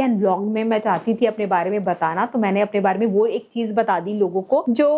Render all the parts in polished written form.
And vlog में मैं चाहती थी अपने बारे में बताना, तो मैंने अपने बारे में वो एक चीज बता दी लोगों को जो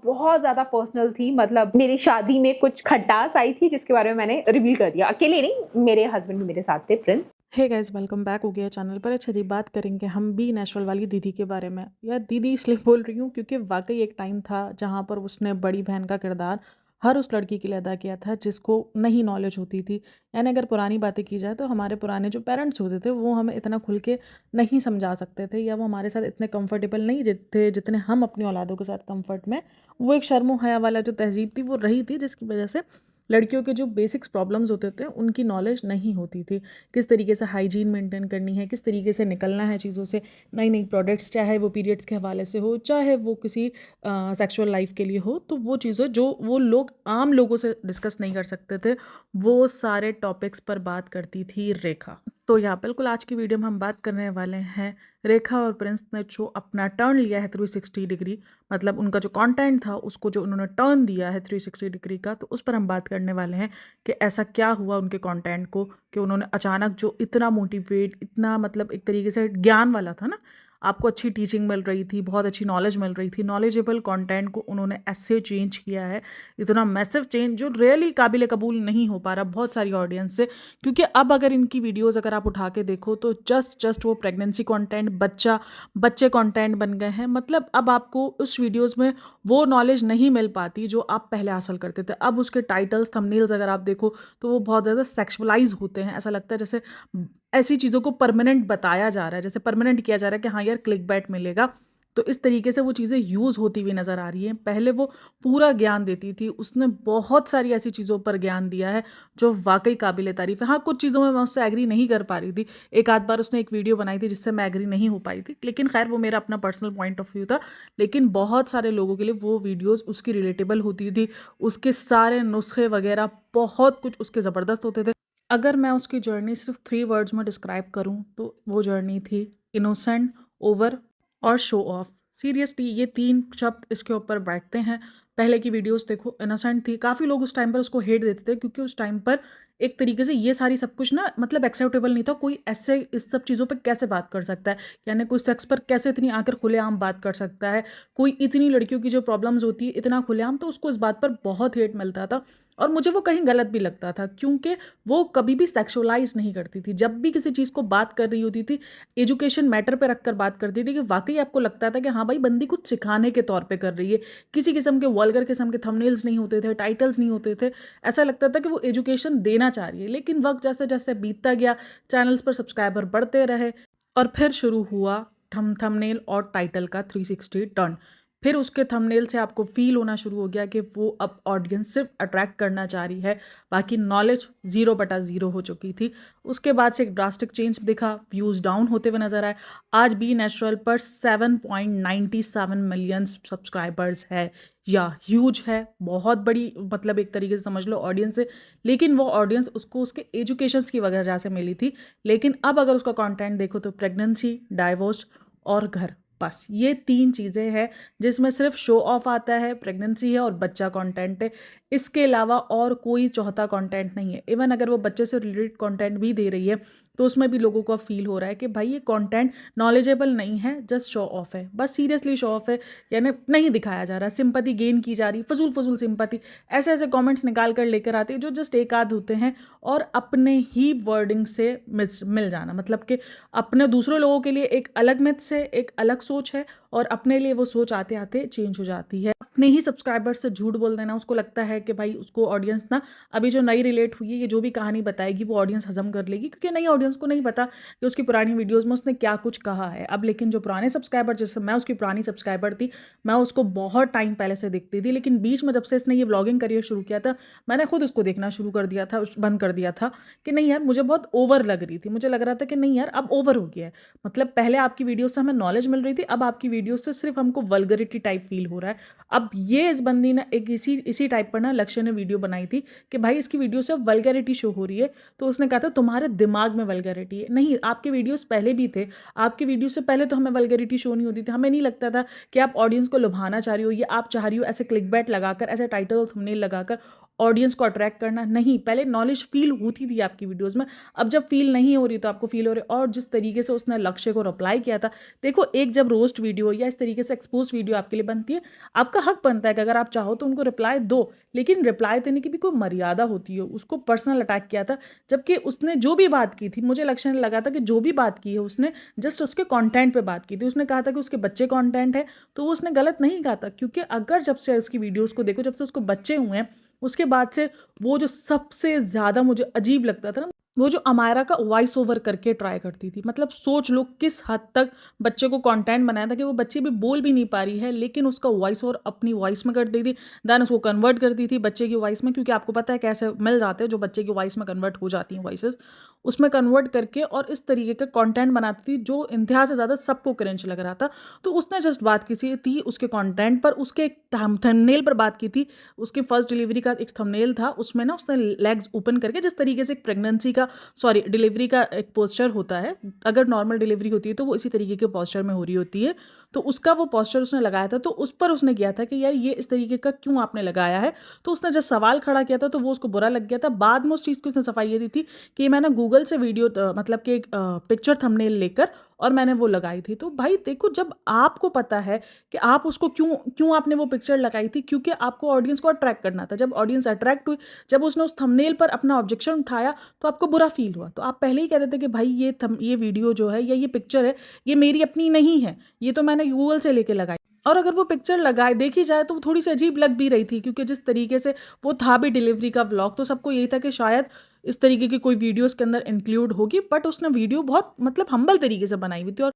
बहुत ज्यादा पर्सनल थी। मतलब मेरी शादी में कुछ खटास आई थी जिसके बारे में मैंने रिवील कर दिया। अकेले नहीं, मेरे हस्बैंड भी मेरे साथ थे, Prince. Hey guys, welcome back हो गया चैनल पर। अच्छा जी, बात करेंगे हम बी नेचुरल वाली दीदी के बारे में। यार दीदी इसलिए बोल रही हूँ क्योंकि वाकई एक टाइम था जहाँ पर उसने बड़ी बहन का किरदार हर उस लड़की के लिए अदा किया था जिसको नहीं नॉलेज होती थी। यानी अगर पुरानी बातें की जाए तो हमारे पुराने जो पेरेंट्स होते थे वो हमें इतना खुल के नहीं समझा सकते थे, या वो हमारे साथ इतने कंफर्टेबल नहीं थे जितने हम अपनी औलादों के साथ कंफर्ट में। वो एक शर्मो हया वाला जो तहजीब थी वो रही थी, जिसकी वजह से लड़कियों के जो बेसिक्स प्रॉब्लम्स होते थे उनकी नॉलेज नहीं होती थी। किस तरीके से हाइजीन मेंटेन करनी है, किस तरीके से निकलना है चीज़ों से, नई नई प्रोडक्ट्स, चाहे वो पीरियड्स के हवाले से हो, चाहे वो किसी सेक्सुअल लाइफ के लिए हो, तो वो चीज़ें जो वो लोग आम लोगों से डिस्कस नहीं कर सकते थे, वो सारे टॉपिक्स पर बात करती थी रेखा। तो यहाँ बिल्कुल आज की वीडियो में हम बात करने वाले हैं रेखा और प्रिंस ने जो अपना टर्न लिया है 360 डिग्री, मतलब उनका जो कंटेंट था उसको जो उन्होंने टर्न दिया है 360 डिग्री का, तो उस पर हम बात करने वाले हैं कि ऐसा क्या हुआ उनके कंटेंट को कि उन्होंने अचानक जो इतना मोटिवेट, इतना मतलब एक तरीके से ज्ञान वाला था ना, आपको अच्छी टीचिंग मिल रही थी, बहुत अच्छी नॉलेज मिल रही थी, नॉलेजेबल कंटेंट को उन्होंने ऐसे चेंज किया है, इतना मैसिव चेंज जो रियली काबिल कबूल नहीं हो पा रहा बहुत सारी ऑडियंस से। क्योंकि अब अगर इनकी वीडियोस अगर आप उठा के देखो तो जस्ट वो प्रेगनेंसी कंटेंट, बच्चे कंटेंट बन गए हैं। मतलब अब आपको उस वीडियोस में वो नॉलेज नहीं मिल पाती जो आप पहले हासिल करते थे। अब उसके टाइटल्स, थंबनेल्स अगर आप देखो तो वो बहुत ज़्यादा सेक्सुअलाइज होते हैं। ऐसा लगता है जैसे ऐसी चीज़ों को परमानेंट बताया जा रहा है, जैसे परमानेंट किया जा रहा है कि हाँ यार क्लिकबैट मिलेगा। तो इस तरीके से वो चीज़ें यूज़ होती हुई नज़र आ रही हैं। पहले वो पूरा ज्ञान देती थी, उसने बहुत सारी ऐसी चीज़ों पर ज्ञान दिया है जो वाक़ई काबिल-ए-तारीफ़ है। हाँ, कुछ चीज़ों में मैं उससे एग्री नहीं कर पा रही थी। एक आध बार उसने एक वीडियो बनाई थी जिससे मैं एग्री नहीं हो पाई थी। लेकिन ख़ैर वो मेरा अपना पर्सनल पॉइंट ऑफ व्यू था। लेकिन बहुत सारे लोगों के लिए वो वीडियोज़ उसकी रिलेटेबल होती थी। उसके सारे नुस्खे वग़ैरह बहुत कुछ उसके ज़बरदस्त होते थे। अगर मैं उसकी जर्नी सिर्फ 3 वर्ड्स में डिस्क्राइब करूँ तो वो जर्नी थी इनोसेंट, ओवर और शो ऑफ। सीरियसली ये 3 शब्द इसके ऊपर बैठते हैं। पहले की वीडियोस देखो, इनोसेंट थी, काफ़ी लोग उस टाइम पर उसको हेट देते थे क्योंकि उस टाइम पर एक तरीके से ये सारी सब कुछ ना मतलब एक्सेप्टेबल नहीं था। कोई ऐसे इस सब चीज़ों पे कैसे बात कर सकता है, यानी कोई सेक्स पर कैसे इतनी आकर खुलेआम बात कर सकता है, कोई इतनी लड़कियों की जो प्रॉब्लम्स होती है इतना खुलेआम, तो उसको इस बात पर बहुत हेट मिलता था। और मुझे वो कहीं गलत भी लगता था क्योंकि वो कभी भी सेक्सुअलाइज नहीं करती थी। जब भी किसी चीज़ को बात कर रही होती थी, एजुकेशन मैटर पे रखकर बात करती थी कि वाकई आपको लगता था कि हाँ भाई बंदी कुछ सिखाने के तौर पे कर रही है। किसी किस्म के वल्गर किस्म के थंबनेल्स नहीं होते थे, टाइटल्स नहीं होते थे। ऐसा लगता था कि वो एजुकेशन देना चाह रही है। लेकिन वक्त जैसे जैसे बीतता गया, चैनल्स पर सब्सक्राइबर बढ़ते रहे और फिर शुरू हुआ थंबनेल और टाइटल का 360 टर्न। फिर उसके थंबनेल से आपको फील होना शुरू हो गया कि वो अब ऑडियंस सिर्फ अट्रैक्ट करना चाह रही है, बाकी नॉलेज 0/0 हो चुकी थी। उसके बाद से एक ड्रास्टिक चेंज दिखा, व्यूज़ डाउन होते हुए नजर आए। आज बी नेचुरल पर 7.97 मिलियन सब्सक्राइबर्स है, या ह्यूज है, बहुत बड़ी, मतलब एक तरीके से समझ लो ऑडियंस है। लेकिन वो ऑडियंस उसको उसके एजुकेशंस की वजह से मिली थी। लेकिन अब अगर उसका कंटेंट देखो तो प्रेगनेंसी, डाइवोर्स और घर, बस ये 3 चीज़ें हैं जिसमें सिर्फ शो ऑफ आता है, प्रेगनेंसी है और बच्चा कंटेंट है। इसके अलावा और कोई चौथा कंटेंट नहीं है। इवन अगर वो बच्चे से रिलेटेड कंटेंट भी दे रही है तो उसमें भी लोगों को फील हो रहा है कि भाई ये कंटेंट नॉलेजेबल नहीं है, जस्ट शो ऑफ है, बस सीरियसली शो ऑफ है। यानी नहीं दिखाया जा रहा, सिंपैथी गेन की जा रही, फजूल फजूल सिंपैथी, ऐसे ऐसे कमेंट्स निकाल कर लेकर आते हैं जो जस्ट एक आध होते हैं, और अपने ही वर्डिंग से मिल जाना, मतलब कि अपने दूसरों लोगों के लिए एक अलग मिथ्स है, एक अलग सोच है, और अपने लिए वो सोच आते आते चेंज हो जाती है। अपने ही सब्सक्राइबर से झूठ बोल देना, उसको लगता है कि भाई उसको ऑडियंस ना अभी जो नई रिलेट हुई है, ये जो भी कहानी बताएगी वो ऑडियंस हजम कर लेगी, क्योंकि नई ऑडियंस को नहीं पता कि उसकी पुरानी वीडियोस में उसने क्या कुछ कहा है। अब लेकिन जो पुराने सब्सक्राइबर, जैसे मैं उसकी पुरानी सब्सक्राइबर थी, मैं उसको बहुत टाइम पहले से देखती थी, लेकिन बीच में जब से इसने ये व्लॉगिंग करियर शुरू किया था, मैंने खुद उसको देखना शुरू कर दिया था, बंद कर दिया था कि नहीं यार मुझे बहुत ओवर लग रही थी। मुझे लग रहा था कि नहीं यार अब ओवर हो गया है। मतलब पहले आपकी वीडियो से हमें नॉलेज मिल रही थी, अब आपकी वीडियो से सिर्फ हमको वल्गरिटी टाइप फील हो रहा है। अब ये इस बंदी ने एक इसी टाइप पर ना लक्ष्य ने वीडियो बनाई थी कि भाई इसकी वीडियो से वल्गैरिटी शो हो रही है, तो उसने कहा था तुम्हारे दिमाग में वल्गैरिटी है। नहीं, आपके वीडियोस पहले भी थे, आपके वीडियो से पहले तो हमें वल्गैरिटी शो नहीं होती थी। हमें नहीं लगता था कि आप ऑडियंस को लुभाना चाह रही हो, या आप चाह रही हो ऐसे क्लिकबैट लगाकर, ऐसे टाइटल और थंबनेल लगाकर ऑडियंस को अट्रैक्ट करना, नहीं, पहले नॉलेज फील होती थी आपकी वीडियोस में, अब जब फील नहीं हो रही तो आपको फील हो रही। और जिस तरीके से उसने लक्ष्य को रिप्लाई किया था, देखो एक जब रोस्ट वीडियो या इस तरीके से एक्सपोज वीडियो आपके लिए बनती है, आपका हक बनता है कि अगर आप चाहो तो उनको रिप्लाई दो, लेकिन रिप्लाई देने की भी कोई मर्यादा होती है। उसको पर्सनल अटैक किया था, जबकि उसने जो भी बात की थी, मुझे लक्ष्य ने लगा था कि जो भी बात की है उसने जस्ट उसके कंटेंट पे बात की थी। उसने कहा था कि उसके बच्चे कंटेंट है, तो वो उसने गलत नहीं कहा था, क्योंकि अगर जब से इसकी वीडियोस को देखो, जब से उसको बच्चे हुए हैं, उसके बाद से वो जो सबसे ज़्यादा मुझे अजीब लगता था ना, वो जो अमायरा का वॉइस ओवर करके ट्राई करती थी। मतलब सोच लो किस हद तक बच्चे को कंटेंट बनाया था कि वो बच्ची भी बोल भी नहीं पा रही है, लेकिन उसका वॉइस ओवर अपनी वॉइस में करती थी, देन उसको कन्वर्ट करती थी बच्चे की वॉइस में, क्योंकि आपको पता है कैसे मिल जाते हैं जो बच्चे की वॉइस में कन्वर्ट हो जाती हैं वॉइसेस, उसमें कन्वर्ट करके और इस तरीके का कंटेंट बनाती थी जो इंतहा से ज़्यादा सबको क्रिंज लग रहा था। तो उसने जस्ट बात की थी उसके कंटेंट पर, उसके एक थंबनेल पर बात की थी। उसकी फर्स्ट डिलीवरी का एक थंबनेल था, उसमें ना उसने लेग्स ओपन करके, जिस तरीके से एक प्रेगनेंसी का डिलीवरी का एक पोस्चर होता है, अगर नॉर्मल डिलीवरी होती है तो वो इसी तरीके के पोस्चर में हो रही होती है, तो उसका वो पोस्चर उसने लगाया था। तो उस पर उसने किया था कि यार ये इस तरीके का क्यों आपने लगाया है। तो उसने जब सवाल खड़ा किया था तो वो उसको बुरा लग गया था। बाद में उस चीज़ की उसने सफाई ये दी थी कि मैंने गूगल से वीडियो मतलब कि एक पिक्चर थंबनेल लेकर और मैंने वो लगाई थी। तो भाई देखो, जब आपको पता है कि आप उसको क्यों क्यों आपने वो पिक्चर लगाई थी, क्योंकि आपको ऑडियंस को अट्रैक्ट करना था। जब ऑडियंस अट्रैक्ट हुई, जब उसने उस थंबनेल पर अपना ऑब्जेक्शन उठाया, तो आपको बुरा फील हुआ। तो आप पहले ही कहते थे कि भाई ये वीडियो जो है या ये पिक्चर है, ये मेरी अपनी नहीं है, ये तो मैंने गूगल से लेके लगाई। और अगर वो पिक्चर लगाए देखी जाए तो वो थोड़ी सी अजीब लग भी रही थी, क्योंकि जिस तरीके से वो था भी डिलीवरी का व्लॉग, तो सबको यही था कि शायद इस तरीके की कोई वीडियो उसके अंदर इंक्लूड होगी, बट उसने वीडियो बहुत मतलब हम्बल तरीके से बनाई हुई थी।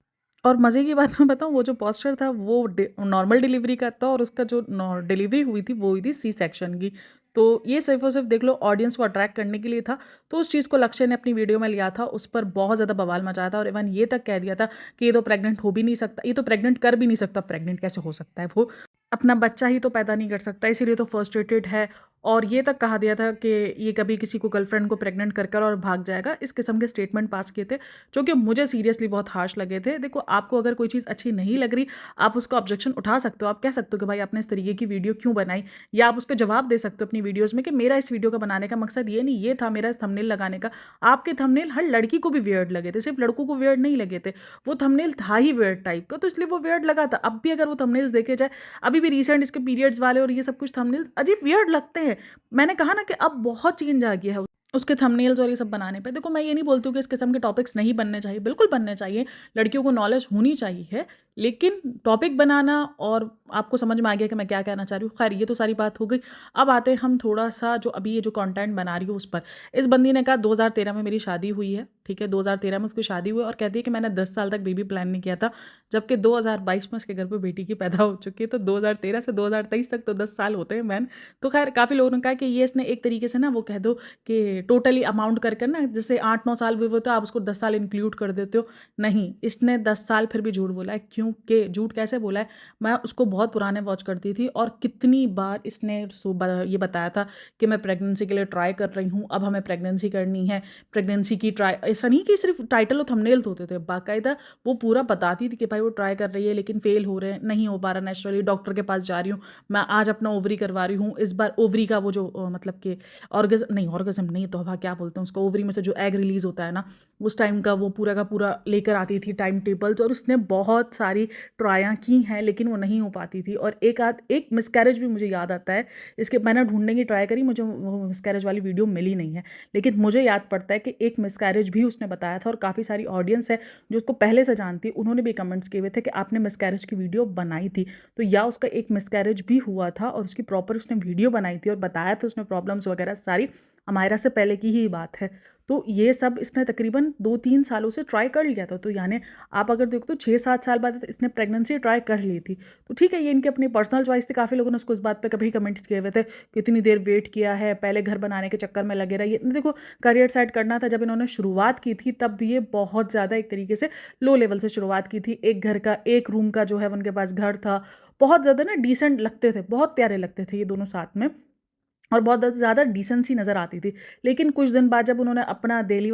और मज़े की बात मैं बताऊँ, वो जो पोस्टर था वो नॉर्मल डिलीवरी का था, और उसका जो डिलीवरी हुई थी वो हुई थी सी सेक्शन की। तो ये सिर्फ और सिर्फ देख लो ऑडियंस को अट्रैक्ट करने के लिए था। तो उस चीज़ को लक्ष्य ने अपनी वीडियो में लिया था, उस पर बहुत ज़्यादा बवाल मचाया था, और इवन ये तक कह दिया था कि ये तो प्रेग्नेंट हो भी नहीं सकता, ये तो प्रेग्नेंट कर भी नहीं सकता, प्रेग्नेंट कैसे हो सकता है, वो अपना बच्चा ही तो पैदा नहीं कर सकता, इसीलिए तो फ्रस्ट्रेटेड है। और ये तक कहा दिया था कि ये कभी किसी को गर्लफ्रेंड को प्रेग्नेंट कर और भाग जाएगा। इस किस्म के स्टेटमेंट पास किए थे, जो कि मुझे सीरियसली बहुत हार्श लगे थे। देखो, आपको अगर कोई चीज़ अच्छी नहीं लग रही, आप उसका ऑब्जेक्शन उठा सकते हो, आप कह सकते हो कि भाई आपने इस तरीके की वीडियो क्यों बनाई, या आप उसका जवाब दे सकते हो अपनी वीडियोज़ में कि मेरा इस वीडियो का बनाने का मकसद ये नहीं, ये था मेरा इस थंबनेल लगाने का। आपके थंबनेल हर लड़की को भी वियर्ड लगे थे, सिर्फ लड़कों को वियर्ड नहीं लगे थे, वो थंबनेल था ही वियर्ड टाइप का, तो इसलिए वो वियर्ड लगा था। अब भी अगर वो थंबनेल्स देखे जाए, अभी भी रिसेंट इसके पीरियड्स वाले और ये सब कुछ थंबनेल्स अजीब वियर्ड लगते हैं। मैंने कहा ना कि अब बहुत चेंज आ गया है उसके थंबनेल्स और ये सब बनाने पे। देखो, मैं ये नहीं बोलती हूँ कि इस किस्म के टॉपिक्स नहीं बनने चाहिए, बिल्कुल बनने चाहिए, लड़कियों को नॉलेज होनी चाहिए, लेकिन टॉपिक बनाना, और आपको समझ में आ गया कि मैं क्या कहना चाह रही हूँ। खैर, ये तो सारी बात हो गई। अब आते हैं हम थोड़ा सा जो अभी ये जो कंटेंट बना रही हूँ उस पर। इस बंदी ने कहा 2013 में मेरी शादी हुई है, ठीक है, 2013 में उसकी शादी हुई, और कहती है कि मैंने 10 साल तक बेबी प्लान नहीं किया था, जबकि 2022 में उसके घर पे बेटी की पैदा हो चुकी है। तो 2013 से 2023 तक तो 10 साल होते हैं मैन। तो खैर, काफ़ी लोगों ने कहा कि ये इसने एक तरीके से ना, वो कह दो कि टोटली अमाउंट करके ना, जैसे 8-9 साल हुए तो आप उसको 10 साल इंक्लूड कर देते हो। नहीं, इसने 10 साल फिर भी झूठ बोला है। क्योंकि झूठ कैसे बोला है, मैं उसको बहुत पुराने वॉच करती थी, और कितनी बार इसने ये बताया था कि मैं प्रेगनेंसी के लिए ट्राई कर रही हूँ, अब हमें प्रेगनेंसी करनी है, प्रेगनेंसी की ट्राई। ऐसा नहीं कि सिर्फ टाइटल और थंबनेल होते थे, बाकायदा वो पूरा बताती थी कि भाई वो ट्राई कर रही है लेकिन फेल हो रहे हैं, नहीं हो पा रहा नेचुरली, डॉक्टर के पास जा रही हूँ, मैं आज अपना ओवरी करवा रही हूँ, इस बार ओवरी का वो जो मतलब कि ऑर्गेजम नहीं, तो क्या बोलते हैं उसको, ओवरी में से जो एग रिलीज होता है ना, उस टाइम का वो पूरा का पूरा लेकर आती थी टाइम टेबल्स, और उसने बहुत सारी ट्रायाँ की हैं लेकिन वो नहीं हो पाती थी। और एक मिसकैरेज भी मुझे याद आता है इसके, मैंने ढूंढने की ट्राई करी, मुझे वो मिसकैरेज वाली वीडियो मिली नहीं है, लेकिन मुझे याद पड़ता है कि एक मिसकैरेज भी उसने बताया था। और काफ़ी सारी ऑडियंस है जो उसको पहले से जानती है, उन्होंने भी कमेंट्स किए हुए थे कि आपने मिसकैरेज की वीडियो बनाई थी। तो या उसका एक मिसकैरेज भी हुआ था और उसकी प्रॉपर उसने वीडियो बनाई थी और बताया था उसने प्रॉब्लम्स वगैरह सारी, अमायरा से पहले की ही बात है। तो ये सब इसने तकरीबन 2-3 सालों से ट्राई कर लिया था। तो यानी आप अगर देखो तो 6-7 साल बाद इसने प्रेगनेंसी ट्राई कर ली थी। तो ठीक है, ये इनकी अपनी पर्सनल चॉइस थी। काफ़ी लोगों ने उसको इस बात पे कभी कमेंट किए हुए थे कि इतनी देर वेट किया है, पहले घर बनाने के चक्कर में लगे रहिए। देखो, करियर सेट करना था, जब इन्होंने शुरुआत की थी तब भी ये बहुत ज़्यादा एक तरीके से लो लेवल से शुरुआत की थी। एक घर का, एक रूम का जो है उनके पास घर था, बहुत ज़्यादा ना डिसेंट लगते थे, बहुत प्यारे लगते थे ये दोनों साथ में। और बहुत ज़्यादा डिसेंसी नज़र आती थी। लेकिन कुछ दिन बाद जब उन्होंने अपना दिल्ली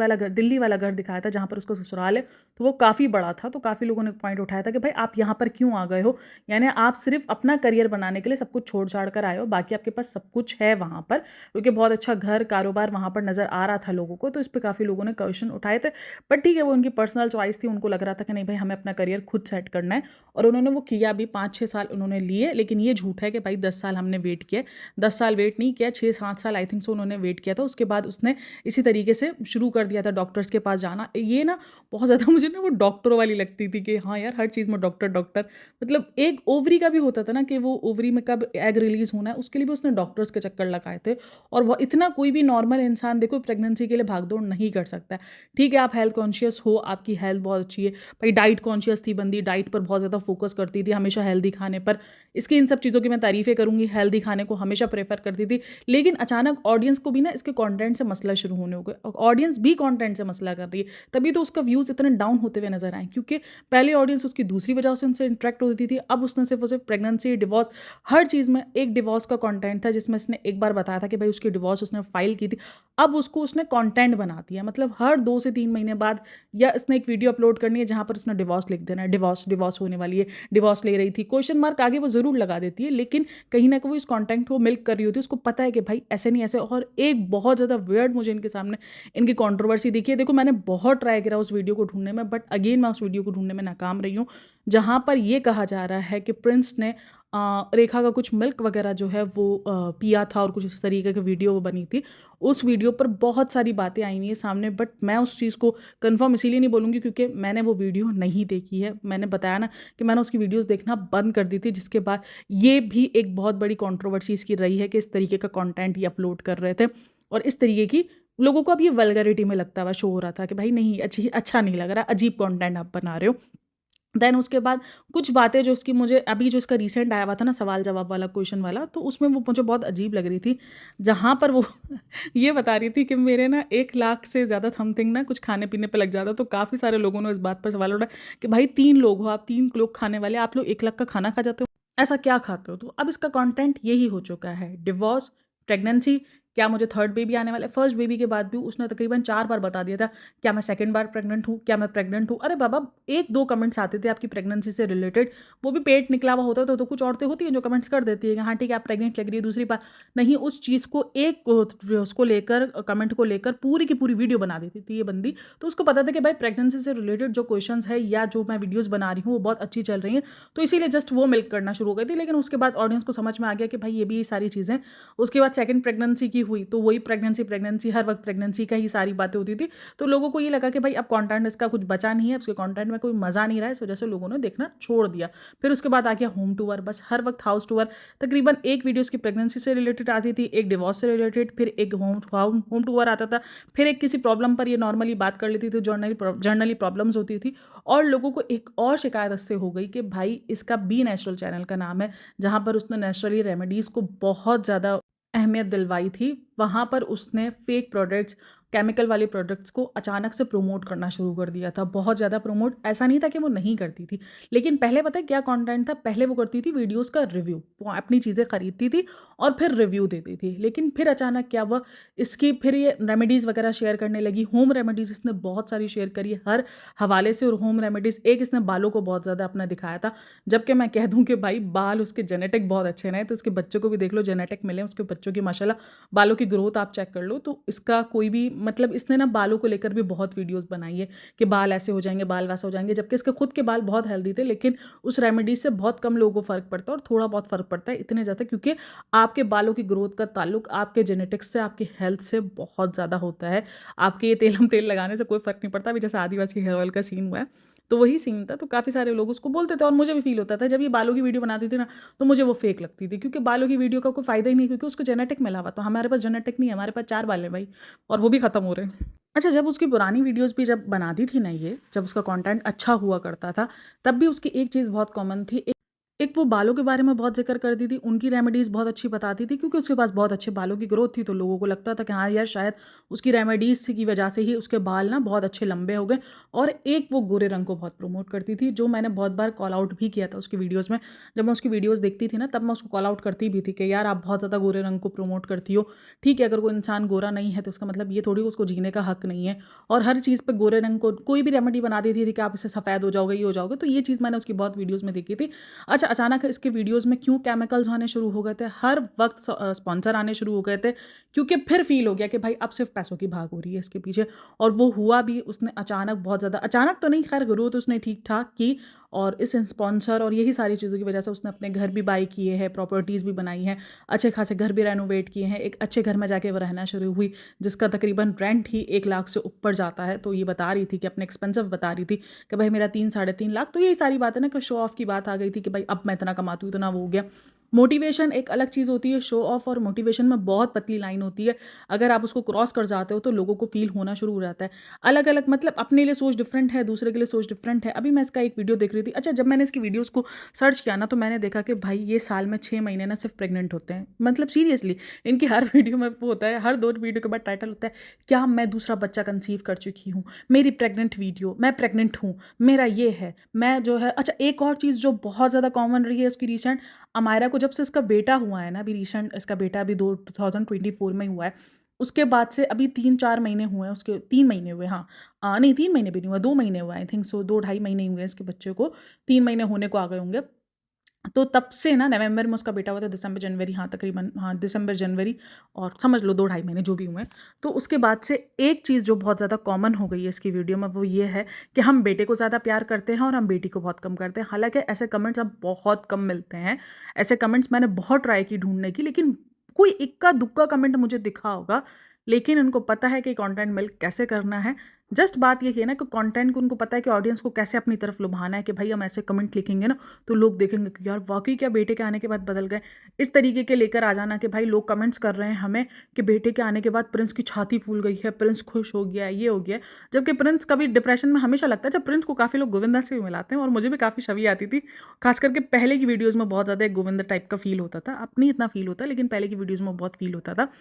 वाला घर दिखाया था जहाँ पर उसका ससुराल है, तो वो काफ़ी बड़ा था। तो काफ़ी लोगों ने पॉइंट उठाया था कि भाई आप यहाँ पर क्यों आ गए हो? यानी आप सिर्फ़ अपना करियर बनाने के लिए सब कुछ छोड़-छाड़ कर आए हो, बाकी आपके पास सब कुछ है वहाँ पर, क्योंकि बहुत अच्छा घर, कारोबार वहाँ पर नज़र आ रहा था लोगों को। तो इस पे काफ़ी लोगों ने क्वेश्चन उठाए थे। बट ठीक है, वो उनकी पर्सनल चॉइस थी, उनको लग रहा था कि नहीं भाई हमें अपना करियर खुद सेट करना है, और उन्होंने वो किया भी। 5-6 साल उन्होंने लिए, लेकिन ये झूठ है कि भाई 10 साल हमने वेट किया। 10 साल वेट नहीं किया, 6-7 साल आई थिंक सो उन्होंने वेट किया था। उसके बाद उसने इसी तरीके से शुरू कर दिया था डॉक्टर्स के पास जाना। ये ना बहुत ज़्यादा मुझे ना वो डॉक्टरों वाली लगती थी कि हाँ यार, हर चीज़ में डॉक्टर डॉक्टर। मतलब एक ओवरी का भी होता था ना कि वो ओवरी में कब एग रिलीज़ होना है, उसके लिए भी उसने डॉक्टर्स के चक्कर लगाए थे। और वो इतना कोई भी नॉर्मल इंसान देखो प्रेगनेंसी के लिए भाग-दौड़ नहीं कर सकता है। ठीक है, आप हेल्थ कॉन्शियस हो, आपकी हेल्थ बहुत अच्छी है। भाई डाइट कॉन्शियस थी बंदी, डाइट पर बहुत ज़्यादा फोकस करती थी, हमेशा हेल्दी खाने पर। इसकी इन सब चीज़ों की मैं तारीफ़ें करूँगी, हेल्दी खाने को हमेशा प्रेफ़र करती थी। लेकिन अचानक ऑडियंस को भी ना इसके कंटेंट से मसला शुरू होने हो गए। ऑडियंस भी कंटेंट से मसला कर रही है, तभी तो उसका व्यूज़ इतने डाउन होते हुए नज़र आए, क्योंकि पहले ऑडियंस उसकी दूसरी वजह से उनसे इंटरेक्ट होती थी। अब उसने सिर्फ और सिर्फ प्रेगनेंसी, डिवोर्स, हर चीज़ में एक डिवोर्स का कंटेंट था, जिसमें इसने एक बार बताया था कि भाई उसकी डिवोर्स उसने फाइल की थी। अब उसको उसने कंटेंट बना दिया, मतलब हर 2 से 3 महीने बाद या इसने एक वीडियो अपलोड करनी है जहाँ पर उसने डिवोर्स लिख देना है, डिवोर्स डिवोर्स होने वाली है, डिवोर्स ले रही थी, क्वेश्चन मार्क आगे वो ज़रूर लगा देती है, लेकिन कहीं ना कहीं वो इस कंटेंट को मिल्क कर रही होती है। उसको पता है कि भाई ऐसे नहीं ऐसे। और एक बहुत ज़्यादा वियर्ड मुझे इनके सामने इनकी कंट्रोवर्सी दिखी है। देखो मैंने बहुत ट्राई करा उस वीडियो को ढूंढने में, बट अगेन मैं उस वीडियो को ढूंढने में नाकाम रही हूँ, जहाँ पर ये कहा जा रहा है कि प्रिंस ने रेखा का कुछ मिल्क वगैरह जो है वो पिया था, और कुछ इस तरीके की वीडियो वो बनी थी। उस वीडियो पर बहुत सारी बातें आई हुई हैं सामने, बट मैं उस चीज़ को कंफर्म इसीलिए नहीं बोलूँगी क्योंकि मैंने वो वीडियो नहीं देखी है। मैंने बताया ना कि मैंने उसकी वीडियोस देखना बंद कर दी थी, जिसके बाद ये भी एक बहुत बड़ी कंट्रोवर्सी इसकी रही है कि इस तरीके का कंटेंट ये अपलोड कर रहे थे, और इस तरीके की लोगों को अब ये वल्गैरिटी में लगता हुआ शो हो रहा था कि भाई नहीं, अच्छा नहीं लग रहा, अजीब कंटेंट आप बना रहे हो। देन उसके बाद कुछ बातें जो उसकी मुझे अभी जो इसका रिसेंट आया हुआ था ना सवाल जवाब वाला, क्वेश्चन वाला, तो उसमें वो मुझे बहुत अजीब लग रही थी, जहाँ पर वो ये बता रही थी कि मेरे ना 1 लाख से ज़्यादा समथिंग ना कुछ खाने पीने पे लग जाता। तो काफ़ी सारे लोगों ने इस बात पर सवाल उठाया कि भाई 3 लोग हो आप, 3 लोग खाने वाले, आप लोग 1 लाख का खाना खा जाते हो, ऐसा क्या खाते हो? तो अब इसका कंटेंट यही हो चुका है, डिवोर्स, प्रेगनेंसी, क्या मुझे थर्ड बेबी आने वाला है। फर्स्ट बेबी के बाद भी उसने तकरीबन 4 बार बता दिया था, क्या मैं सेकंड बार प्रेग्नेंट हूँ, क्या मैं प्रेग्नेंट हूँ। अरे बाबा, 1-2 कमेंट्स आते थे आपकी प्रेगनेंसी से रिलेटेड, वो भी पेट निकला हुआ होता तो कुछ औरतें होती हैं जो कमेंट्स कर देती है कि हाँ ठीक है आप प्रेग्नेंट लग रही है दूसरी बार। नहीं, उस चीज़ को उसको लेकर, कमेंट को लेकर पूरी की पूरी वीडियो बना देती थी ये बंदी। तो उसको पता था कि भाई प्रेगनेंसी से रिलेटेड जो क्वेश्चंस है या जो मैं वीडियोज़ बना रही हूँ वो बहुत अच्छी चल रही हैं, तो इसीलिए जस्ट वो मिल्क करना शुरू हो गई थी। लेकिन उसके बाद ऑडियंस को समझ में आ गया कि भाई ये भी ये सारी चीज़ें। उसके बाद सेकंड प्रेगनेंसी की हुई, तो वही प्रेगनेंसी हर वक्त प्रेगनेंसी का ही सारी बातें होती थी। तो लोगों को ये लगा कि भाई अब कंटेंट इसका कुछ बचा नहीं है, उसके कंटेंट में कोई मज़ा नहीं रहा है, इस वजह से लोगों ने देखना छोड़ दिया। फिर उसके बाद आ गया होम टूर, बस हर वक्त हाउस टूर। तकरीबन एक वीडियो उसकी प्रेगनेंसी से रिलेटेड आती थी, एक डिवोर्स से रिलेटेड, फिर एक होम टूर आता था, फिर एक किसी प्रॉब्लम पर ये नॉर्मली बात कर लेती थी, जर्नली प्रॉब्लम्स होती थी। और लोगों को एक और शिकायत इससे हो गई कि भाई इसका बी नेचुरल चैनल का नाम है, जहाँ पर उसने नेचुरली रेमेडीज़ को बहुत ज़्यादा अहमियत दिलवाई थी। वहाँ पर उसने फेक प्रोडक्ट्स, केमिकल वाले प्रोडक्ट्स को अचानक से प्रमोट करना शुरू कर दिया था, बहुत ज़्यादा प्रमोट। ऐसा नहीं था कि वो नहीं करती थी, लेकिन पहले पता है क्या कंटेंट था, पहले वो करती थी वीडियोस का रिव्यू, वो अपनी चीज़ें खरीदती थी और फिर रिव्यू देती थी। लेकिन फिर अचानक क्या हुआ, इसकी फिर ये रेमेडीज़ वगैरह शेयर करने लगी। होम रेमेडीज़ इसने बहुत सारी शेयर करी हर हवाले से। और होम रेमेडीज़, एक इसने बालों को बहुत ज़्यादा अपना दिखाया था, जबकि मैं कह दूं कि भाई बाल उसके जेनेटिक बहुत अच्छे रहे, तो उसके बच्चों को भी देख लो, जेनेटिक मिले उसके बच्चों की माशाल्लाह, बालों की ग्रोथ आप चेक कर लो। तो इसका कोई भी मतलब, इसने ना बालों को लेकर भी बहुत वीडियोस बनाई है कि बाल ऐसे हो जाएंगे, बाल वैसे हो जाएंगे, जबकि इसके खुद के बाल बहुत हेल्दी थे। लेकिन उस रेमेडी से बहुत कम लोगों को फ़र्क पड़ता है, और थोड़ा बहुत फ़र्क पड़ता है, इतने ज़्यादा, क्योंकि आपके बालों की ग्रोथ का ताल्लुक आपके जेनेटिक्स से, आपकी हेल्थ से बहुत ज़्यादा होता है। आपके ये तेल हम तेल लगाने से कोई फ़र्क नहीं पड़ता। अभी जैसे आदिवासी हेयर ऑयल का सीन हुआ है, तो वही सीन था। तो काफ़ी सारे लोग उसको बोलते थे, और मुझे भी फील होता था जब ये बालों की वीडियो बनाती थी ना, तो मुझे वो फेक लगती थी, क्योंकि बालों की वीडियो का कोई फ़ायदा ही नहीं, क्योंकि उसको जेनेटिक मिला हुआ। तो हमारे पास जेनेटिक नहीं है, हमारे पास 4 बाल हैं भाई, और वो भी ख़त्म हो रहे हैं। अच्छा, जब उसकी पुरानी वीडियोज़ भी जब बनाती थी ना ये, जब उसका कंटेंट अच्छा हुआ करता था, तब भी उसकी एक चीज़ बहुत कॉमन थी। एक वो बालों के बारे में बहुत ज़िक्र करती थी, उनकी रेमेडीज़ बहुत अच्छी बताती थी क्योंकि उसके पास बहुत अच्छे बालों की ग्रोथ थी, तो लोगों को लगता था कि हाँ यार, शायद उसकी रेमेडीज़ की वजह से ही उसके बाल ना बहुत अच्छे लंबे हो गए। और एक वो गोरे रंग को बहुत प्रमोट करती थी, जो मैंने बहुत बार कॉल आउट भी किया था उसकी वीडियोज़ में। जब मैं उसकी वीडियोज़ देखती थी ना, तब मैं उसको कॉल आउट करती भी थी कि यार, आप बहुत ज़्यादा गोरे रंग को प्रमोट करती हो। ठीक है, अगर कोई इंसान गोरा नहीं है तो उसका मतलब ये थोड़ी उसको जीने का हक नहीं है। और हर चीज़ पे गोरे रंग को कोई भी रेमेडी बना देती थी कि आप इससे सफ़ेद हो जाओगे, ये हो जाओगे। तो ये चीज़ मैंने उसकी बहुत वीडियोज़ में देखी थी। अच्छा, अचानक इसके वीडियोज़ में क्यों केमिकल्स आने शुरू हो गए थे, हर वक्त स्पॉन्सर आने शुरू हो गए थे, क्योंकि फिर फ़ील हो गया कि भाई अब सिर्फ पैसों की भाग हो रही है इसके पीछे। और वो हुआ भी, उसने अचानक बहुत ज़्यादा, अचानक तो नहीं, खैर ग्रोथ उसने ठीक-ठाक की। और इस स्पॉन्सर और यही सारी चीज़ों की वजह से उसने अपने घर भी बाय किए हैं, प्रॉपर्टीज़ भी बनाई हैं, अच्छे खासे घर भी रेनोवेट किए हैं। एक अच्छे घर में जाके वो रहना शुरू हुई, जिसका तकरीबन रेंट ही 1 लाख से ऊपर जाता है। तो ये बता रही थी कि अपने एक्सपेंसिव बता रही थी कि भाई मेरा 3 साढ़े 3 लाख। तो यही सारी बातें ना, कि शो ऑफ की बात आ गई थी कि भाई अब मैं इतना कमाती हूँ, इतना वो हो गया। मोटिवेशन एक अलग चीज़ होती है, शो ऑफ और मोटिवेशन में बहुत पतली लाइन होती है। अगर आप उसको क्रॉस कर जाते हो तो लोगों को फ़ील होना शुरू हो जाता है। अलग-अलग, मतलब अपने लिए सोच डिफरेंट है, दूसरे के लिए सोच डिफरेंट है। अभी मैं इसका एक वीडियो देख रही थी। अच्छा, जब मैंने इसकी वीडियोज़ को सर्च किया ना, तो मैंने देखा कि भाई ये साल में 6 महीने ना सिर्फ प्रेग्नेंट होते हैं। मतलब सीरियसली, इनकी हर वीडियो में वो होता है, हर 2 वीडियो के बाद टाइटल होता है, क्या मैं दूसरा बच्चा कंसीव कर चुकी हूँ? मेरी प्रेग्नेंट वीडियो, मैं प्रेग्नेंट हूँ, मेरा ये है, मैं जो है। अच्छा, एक और चीज़ जो बहुत ज़्यादा कॉमन रही है उसकी रिसेंट, अमायरा को जब से इसका बेटा हुआ है ना, अभी रिसेंट इसका बेटा अभी 2024 में ही हुआ है। उसके बाद से अभी 3-4 महीने हुए हैं उसके, 3 महीने हुए, हाँ। नहीं, 3 महीने भी नहीं हुआ, 2 महीने हुए आई थिंक सो, 2 ढाई महीने ही हुए हैं इसके बच्चे को, 3 महीने होने को आ गए होंगे। तो तब से ना, नवंबर में उसका बेटा हुआ था, दिसंबर जनवरी, हाँ तकरीबन, हाँ दिसंबर जनवरी, और समझ लो 2 ढाई महीने जो भी हुए हैं। तो उसके बाद से एक चीज़ जो बहुत ज़्यादा कॉमन हो गई है इसकी वीडियो में, वो ये है कि हम बेटे को ज़्यादा प्यार करते हैं और हम बेटी को बहुत कम करते हैं। हालाँकि ऐसे कमेंट्स अब बहुत कम मिलते हैं। ऐसे कमेंट्स मैंने बहुत ट्राई की ढूँढने की, लेकिन कोई इक्का-दुक्का कमेंट मुझे दिखा होगा। लेकिन उनको पता है कि कंटेंट मिल्क कैसे करना है। जस्ट बात ये है ना कि कंटेंट को उनको पता है कि ऑडियंस को कैसे अपनी तरफ लुभाना है, कि भाई हम ऐसे कमेंट लिखेंगे ना तो लोग देखेंगे कि यार वाकई क्या बेटे के आने के बाद बदल गए। इस तरीके के लेकर आ जाना कि भाई लोग कमेंट्स कर रहे हैं हमें कि बेटे के आने के बाद प्रिंस की छाती फूल गई है, प्रिंस खुश हो गया है, ये हो गया है। जबकि प्रिंस कभी डिप्रेशन में हमेशा लगता है। जब प्रिंस को काफ़ी लोग गोविंदा से भी मिलाते हैं, और मुझे भी काफ़ी छवि आती थी, खास करके पहले की वीडियोज़ में बहुत ज़्यादा एक गोविंदा टाइप का फील होता था। अब नहीं इतना फील होता, लेकिन पहले की वीडियोज़ में बहुत फील होता था।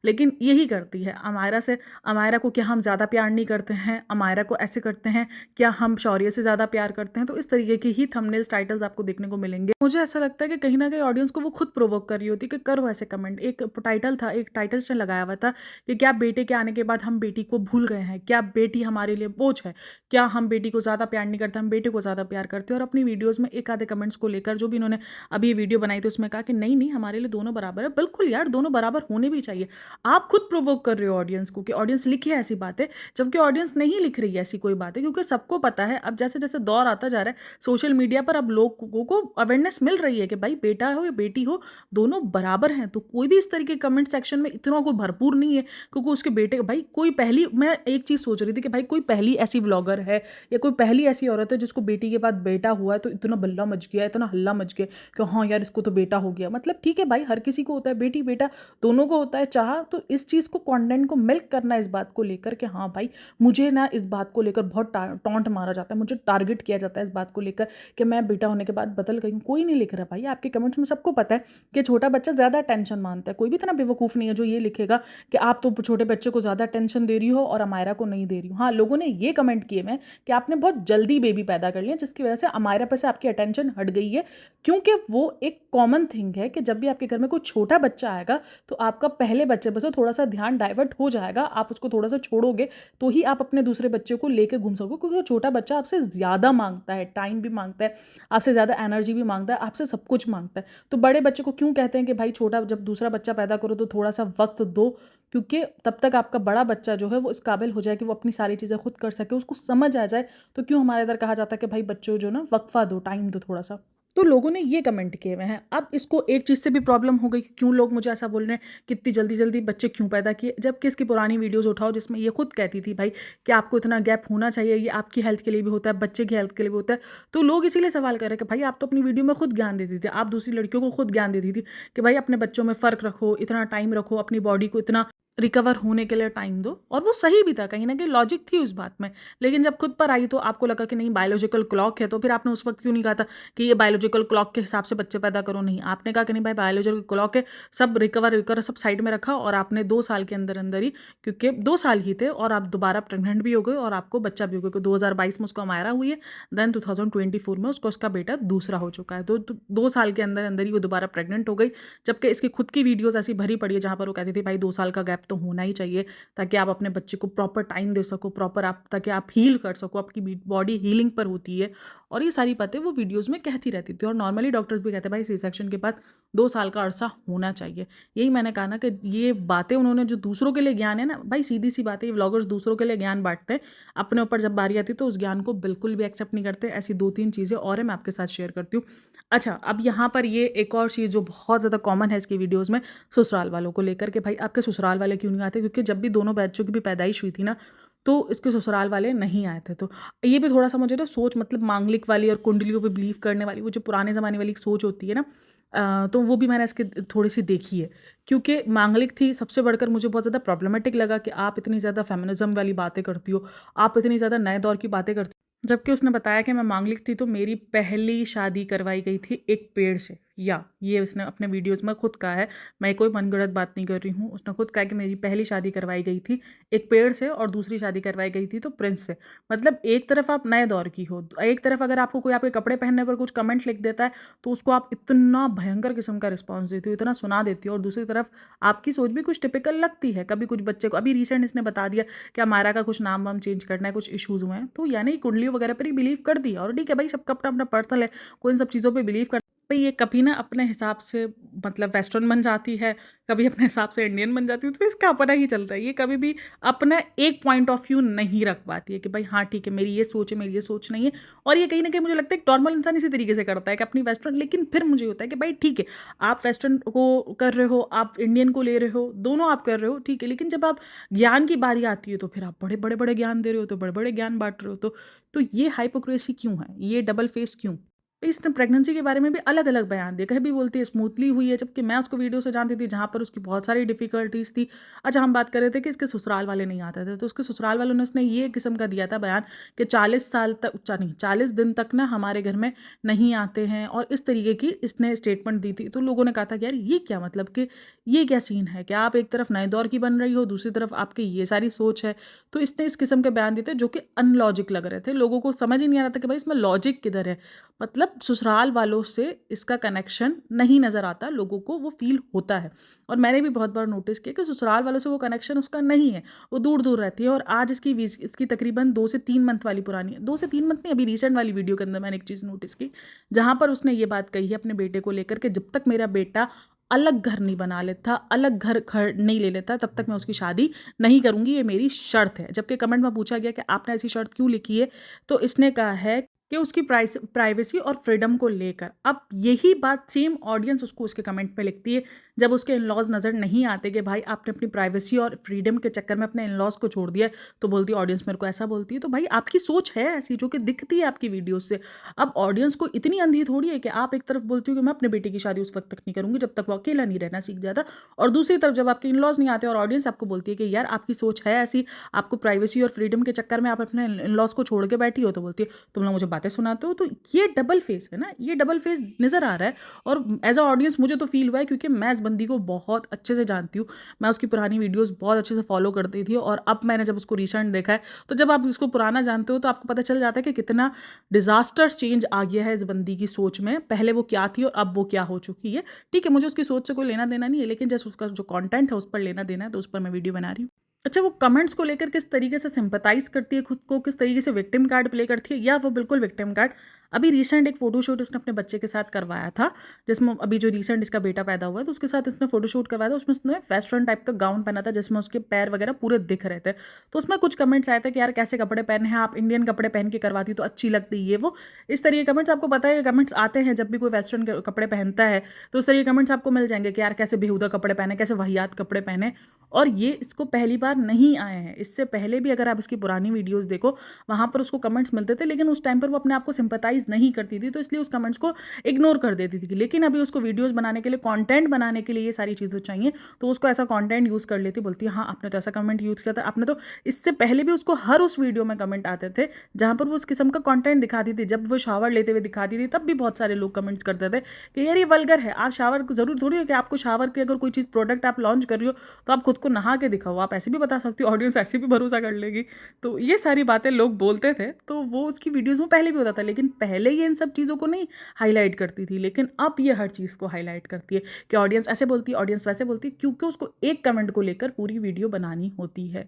लेकिन यही करती है अमायरा से, अमायरा को क्या हम ज़्यादा प्यार नहीं करते हैं, अमायरा को ऐसे करते हैं, क्या हम शौर्य से ज़्यादा प्यार करते हैं? तो इस तरीके के ही थंबनेल्स, टाइटल्स आपको देखने को मिलेंगे। मुझे ऐसा लगता है कि कहीं न कहीं ऑडियंस को वो खुद प्रोवोक कर रही होती है कि करो ऐसे कमेंट। एक टाइटल था, एक टाइटल उसने लगाया हुआ था कि क्या बेटे के आने के बाद हम बेटी को भूल गए हैं? क्या बेटी हमारे लिए बोझ है? क्या हम बेटी को ज़्यादा प्यार नहीं करते, हम बेटे को ज़्यादा प्यार करते हैं? और अपनी वीडियोज़ में एक आधे कमेंट्स को लेकर जो भी इन्होंने अभी ये वीडियो बनाई थी, उसमें कहा कि नहीं, नहीं हमारे लिए दोनों बराबर है। बिल्कुल यार, दोनों बराबर होने भी चाहिए। आप खुद प्रोवोक कर रहे हो ऑडियंस को कि ऑडियंस लिखे ऐसी बातें, जबकि ऑडियंस नहीं लिख रही है ऐसी कोई बातें, क्योंकि सबको पता है अब जैसे-जैसे दौर आता जा रहा है सोशल मीडिया पर, अब लोगों को अवेयरनेस मिल रही है कि भाई बेटा हो या बेटी हो, दोनों बराबर हैं। तो कोई भी इस तरीके के कमेंट सेक्शन में इतना कोई भरपूर नहीं है क्योंकि उसके बेटे, भाई कोई पहली, मैं एक चीज़ सोच रही थी कि भाई कोई पहली ऐसी व्लॉगर है या कोई पहली ऐसी औरत है जिसको बेटी के बाद बेटा हुआ है तो इतना बल्ला मच गया, इतना हल्ला मच गया कि हाँ यार इसको तो बेटा हो गया। मतलब ठीक है भाई, हर किसी को होता है, बेटी बेटा दोनों को होता है चाह। तो इस चीज़ को, कंटेंट को मिल्क करना इस बात को लेकर कि हाँ भाई, मुझे ना इस बात को लेकर बहुत टॉन्ट मारा जाता है, मुझे टारगेट किया जाता है इस बात को लेकर कि मैं बेटा होने के बाद बदल गई हूँ। कोई नहीं लिख रहा भाई, आपके कमेंट्स में सबको पता है कि छोटा बच्चा ज़्यादा टेंशन मानता है। कोई भी इतना बेवकूफ़ नहीं है जो ये लिखेगा कि आप तो छोटे बच्चे को ज़्यादा टेंशन दे रही हो और अमायरा को नहीं दे रही हो। हाँ, लोगों ने ये कमेंट किए मैं कि आपने बहुत जल्दी बेबी पैदा कर लिया, जिसकी वजह से अमायरा पर से आपकी अटेंशन हट गई है। क्योंकि वो एक कॉमन थिंग है कि जब भी आपके घर में कोई छोटा बच्चा आएगा तो आपका पहले बच्चे पर से थोड़ा सा ध्यान डाइवर्ट हो जाएगा। आप उसको थोड़ा सा छोड़ोगे तो ही आप अपने दूसरे बच्चे को लेके घूम सकोगे, क्योंकि वो छोटा बच्चा आपसे ज़्यादा मांगता है, टाइम भी मांगता है, आपसे ज़्यादा एनर्जी भी मांगता है, आपसे सब कुछ मांगता है। तो बड़े बच्चे को क्यों कहते हैं कि भाई छोटा, जब दूसरा बच्चा पैदा करो तो थोड़ा सा वक्त दो, क्योंकि तब तक आपका बड़ा बच्चा जो है वो इस काबिल हो जाए कि वो अपनी सारी चीज़ें खुद कर सके, उसको समझ आ जाए। तो क्यों हमारे इधर कहा जाता है कि भाई बच्चों जो ना वक्फा दो, टाइम दो थोड़ा सा। तो लोगों ने ये कमेंट किए हुए हैं। अब इसको एक चीज़ से भी प्रॉब्लम हो गई कि क्यों लोग मुझे ऐसा बोल रहे हैं कि इतनी जल्दी-जल्दी बच्चे क्यों पैदा किए, जबकि इसकी पुरानी वीडियोज़ उठाओ जिसमें ये खुद कहती थी भाई कि आपको इतना गैप होना चाहिए, ये आपकी हेल्थ के लिए भी होता है, बच्चे की हेल्थ के लिए भी होता है। तो लोग इसीलिए सवाल कर रहे हैं कि भाई आप तो अपनी वीडियो में खुद ज्ञान देती थी, आप दूसरी लड़कियों को खुद ज्ञान देती थी कि भाई अपने बच्चों में फ़र्क रखो, इतना टाइम रखो, अपनी बॉडी को इतना रिकवर होने के लिए टाइम दो। और वो सही भी था, कहीं न कहीं लॉजिक थी उस बात में। लेकिन जब खुद पर आई तो आपको लगा कि नहीं बायोलॉजिकल क्लॉक है, तो फिर आपने उस वक़्त क्यों नहीं कहा था कि ये बायोलॉजिकल क्लॉक के हिसाब से बच्चे पैदा करो? नहीं, आपने कहा कि नहीं भाई बायोलॉजिकल क्लॉक है, सब रिकवर सब साइड में रखा और आपने 2 साल के अंदर ही, क्योंकि 2 साल ही थे और आप दोबारा प्रेग्नेंट भी हो गए और आपको बच्चा भी हो गया, क्योंकि 2022 में उसको अमायरा हुई है, देन 2024 में उसको उसका बेटा दूसरा हो चुका है। तो 2 साल के अंदर ही वो दोबारा प्रेग्नेंट हो गई। जबकि इसकी खुद की वीडियोज़ ऐसी भरी पड़ी है जहाँ पर वो कहती थी भाई 2 साल का गैप तो होना ही चाहिए, ताकि आप अपने बच्चे को प्रॉपर टाइम दे सको, प्रॉपर आप ताकि आप हील कर सको, आपकी बॉडी हीलिंग पर होती है। और ये सारी बातें वो वीडियोज़ में कहती रहती थी और नॉर्मली डॉक्टर्स भी कहते हैं भाई सी सेक्शन के बाद 2 साल का अरसा होना चाहिए। यही मैंने कहा ना कि ये बातें उन्होंने जो दूसरों के लिए ज्ञान है ना, भाई सीधी-सी बात है, ये व्लॉगर्स दूसरों के लिए ज्ञान बाँटते हैं, अपने ऊपर जब बारी आती है तो उस ज्ञान को बिल्कुल भी एक्सेप्ट नहीं करते। ऐसी 2-3 चीज़ें और हैं, मैं आपके साथ शेयर करती हूँ। अच्छा, अब यहाँ पर ये एक और चीज़ जो बहुत ज़्यादा कॉमन है इसकी वीडियोज़ में, ससुराल वालों को लेकर के, भाई आपके ससुराल वाले क्यों नहीं आते? क्योंकि जब भी दोनों बच्चों की भी पैदाइश हुई थी ना, तो इसके ससुराल वाले नहीं आए थे। तो ये भी थोड़ा-सा मुझे ना सोच, मतलब मांगलिक वाली और कुंडलियों पे बिलीव करने वाली, वो जो पुराने ज़माने वाली एक सोच होती है ना, तो वो भी मैंने इसकी थोड़ी-सी देखी है। क्योंकि मांगलिक थी, सबसे बढ़कर मुझे बहुत ज़्यादा प्रॉब्लमैटिक लगा कि आप इतनी ज़्यादा फेमिनिज़्म वाली बातें करती हो, आप इतनी ज़्यादा नए दौर की बातें करती हो। जबकि उसने बताया कि मैं मांगलिक थी, तो मेरी पहली शादी करवाई गई थी एक पेड़ से। या ये उसने अपने वीडियोज़ में खुद कहा है, मैं कोई मनगढ़ंत बात नहीं कर रही हूँ। उसने खुद कहा कि मेरी पहली शादी करवाई गई थी एक पेड़ से और दूसरी शादी करवाई गई थी तो प्रिंस से। मतलब एक तरफ आप नए दौर की हो, एक तरफ अगर आपको कोई आपके कपड़े पहनने पर कुछ कमेंट लिख देता है, तो उसको आप इतना भयंकर किस्म का रिस्पॉन्स देती हो, इतना सुना देती हो, और दूसरी तरफ आपकी सोच भी कुछ टिपिकल लगती है। कभी कुछ बच्चे को, अभी रिसेंट इसने बता दिया कि हमारा का कुछ नाम वाम चेंज करना है, कुछ इश्यूज़ हुए हैं, तो यानी कुंडलियों वगैरह पर ही बिलीव कर दिया। और ठीक है भाई, सबका अपना-अपना पर्सनल है, कोई इन सब चीज़ों पे बिलीव कर, भई ये कभी ना अपने हिसाब से मतलब वेस्टर्न बन जाती है, कभी अपने हिसाब से इंडियन बन जाती है, तो इसका अपना ही चलता है। ये कभी भी अपना एक पॉइंट ऑफ व्यू नहीं रख पाती है कि भाई हाँ ठीक है, मेरी ये सोच है, मेरी ये सोच नहीं है। और ये कहीं न कहीं मुझे लगता है एक नॉर्मल इंसान इसी तरीके से करता है कि अपनी वेस्टर्न, लेकिन फिर मुझे होता है कि भाई ठीक है, आप वेस्टर्न को कर रहे हो, आप इंडियन को ले रहे हो, दोनों आप कर रहे हो, ठीक है। लेकिन जब आप ज्ञान की बारी आती है, तो फिर आप बड़े-बड़े ज्ञान दे रहे हो, तो बड़े-बड़े ज्ञान बाँट रहे हो। तो ये हाइपोक्रेसी क्यों है? ये डबल फेस क्यों? इसने प्रेगनेंसी के बारे में भी अलग-अलग बयान दिए। कहीं भी बोलती है स्मूथली हुई है, जबकि मैं उसको वीडियो से जानती थी जहाँ पर उसकी बहुत सारी डिफ़िकल्टीज़ थी। अच्छा, हम बात कर रहे थे कि इसके ससुराल वाले नहीं आते थे, तो उसके ससुराल वालों ने, उसने ये किस्म का दिया था बयान कि 40 साल तक, नहीं 40 दिन तक ना हमारे घर में नहीं आते हैं, और इस तरीके की इसने स्टेटमेंट दी थी। तो लोगों ने कहा था कि यार ये क्या मतलब, कि ये क्या सीन है कि आप एक तरफ नए दौर की बन रही हो, दूसरी तरफ आपकी ये सारी सोच है। तो इसने इस किस्म के बयान दिए थे जो कि अनलॉजिक लग रहे थे। लोगों को समझ ही नहीं आ रहा था कि भाई इसमें लॉजिक किधर है। मतलब ससुराल वालों से इसका कनेक्शन नहीं नज़र आता, लोगों को वो फ़ील होता है। और मैंने भी बहुत बार नोटिस किया कि ससुराल वालों से वो कनेक्शन उसका नहीं है, वो दूर-दूर रहती है। और आज इसकी तकरीबन 2 से 3 मंथ वाली पुरानी है, 2 से 3 मंथ नहीं, अभी रिसेंट वाली वीडियो के अंदर मैंने एक चीज़ नोटिस की, जहाँ पर उसने ये बात कही है अपने बेटे को लेकर के, जब तक मेरा बेटा अलग घर नहीं बना लेता, अलग घर नहीं ले लेता, तब तक मैं उसकी शादी नहीं करूँगी, ये मेरी शर्त है। जबकि कमेंट में पूछा गया कि आपने ऐसी शर्त क्यों लिखी है? तो इसने कहा है कि उसकी प्राइवेसी और फ्रीडम को लेकर। अब यही बात सेम ऑडियंस उसको उसके कमेंट में लिखती है, जब उसके इन-लॉज़ नज़र नहीं आते कि भाई आपने अपनी प्राइवेसी और फ्रीडम के चक्कर में अपने इन-लॉज़ को छोड़ दिया है, तो बोलती है ऑडियंस मेरे को ऐसा बोलती है। तो भाई आपकी सोच है ऐसी जो कि दिखती है आपकी वीडियोज़ से। अब ऑडियंस को इतनी अंधी थोड़ी है कि आप एक तरफ बोलती हो कि मैं अपने बेटे की शादी उस वक़्त तक नहीं करूँगी जब तक वो अकेला नहीं रहना सीख जाता, और दूसरी तरफ जब आपके इन-लॉज़ नहीं आते और ऑडियंस आपको बोलती है कि यार आपकी सोच है ऐसी, आपको प्राइवेसी और फ्रीडम के चक्कर में आप अपने इन-लॉज़ को छोड़ के बैठी हो, तो बोलती है तुम लोग मुझे बातें सुनाते हो। तो ये डबल फेस है ना, ये डबल फेस नज़र आ रहा है। और एज़ अ ऑडियंस मुझे तो फ़ील हुआ है, क्योंकि मैं इस बंदी को बहुत अच्छे से जानती हूँ। मैं उसकी पुरानी वीडियोज़ बहुत अच्छे से फ़ॉलो करती थी, और अब मैंने जब उसको रिसेंट देखा है, तो जब आप इसको पुराना जानते हो तो आपको पता चल जाता है कि कितना डिज़ास्टर चेंज आ गया है इस बंदी की सोच में। पहले वो क्या थी और अब वो क्या हो चुकी है। ठीक है, मुझे उसकी सोच से कोई लेना-देना नहीं है, लेकिन जैसे उसका जो कंटेंट है उस पर लेना-देना है, तो उस पर मैं वीडियो बना रही हूँ। अच्छा, वो कमेंट्स को लेकर किस तरीके से सिम्पैथाइज़ करती है खुद को, किस तरीके से विक्टिम कार्ड प्ले करती है, या वो बिल्कुल विक्टिम कार्ड। अभी रिसेंट एक फ़ोटोशूट उसने अपने बच्चे के साथ करवाया था, जिसमें अभी जो रिसेंट इसका बेटा पैदा हुआ है, तो उसके साथ इसने फ़ोटोशूट करवाया था। उसमें उसने वेस्टर्न टाइप का गाउन पहना था, जिसमें उसके पैर वगैरह पूरे दिख रहे थे। तो उसमें कुछ कमेंट्स आए थे कि यार कैसे कपड़े पहने हैं आप, इंडियन कपड़े पहन के करवाती तो अच्छी लगती, ये वो। इस तरह के कमेंट्स आपको पता है, कमेंट्स आते हैं जब भी कोई वेस्टर्न कपड़े पहनता है, तो उस तरह के कमेंट्स आपको मिल जाएंगे कि यार कैसे बेहुदा कपड़े पहने, कैसे वाहियात कपड़े पहने। और ये इसको पहली बार नहीं आए हैं, इससे पहले भी अगर आप इसकी पुरानी वीडियोज़ देखो, वहाँ पर उसको कमेंट्स मिलते थे, लेकिन उस टाइम पर वो अपने आप को सिम्पैथाइज़ एनालाइज नहीं करती थी, तो इसलिए उस कमेंट्स को इग्नोर कर देती थी। लेकिन अभी उसको वीडियोज़ बनाने के लिए, कंटेंट बनाने के लिए ये सारी चीज़ें चाहिए, तो उसको ऐसा कंटेंट यूज़ कर लेती, बोलती है हाँ आपने तो ऐसा कमेंट यूज़ किया था, आपने तो इससे पहले भी उसको हर उस वीडियो में कमेंट आते थे जहाँ पर वो उस किस्म का कंटेंट दिखाती थी। जब वो शावर लेते हुए दिखाती थी तब भी बहुत सारे लोग कमेंट्स करते थे कि यार ये वल्गर है, आप शावर को ज़रूर थोड़ी है कि आपको शावर की अगर कोई चीज़ प्रोडक्ट आप लॉन्च कर रही हो तो आप खुद को नहा के दिखाओ, आप ऐसे भी बता सकती हो, ऑडियंस ऐसे भी भरोसा कर लेगी। तो ये सारी बातें लोग बोलते थे, तो वो उसकी वीडियोज़ में पहले भी होता था, लेकिन पहले ये इन सब चीज़ों को नहीं हाईलाइट करती थी, लेकिन अब ये हर चीज़ को हाईलाइट करती है कि ऑडियंस ऐसे बोलती है, ऑडियंस वैसे बोलती है, क्योंकि उसको एक कमेंट को लेकर पूरी वीडियो बनानी होती है।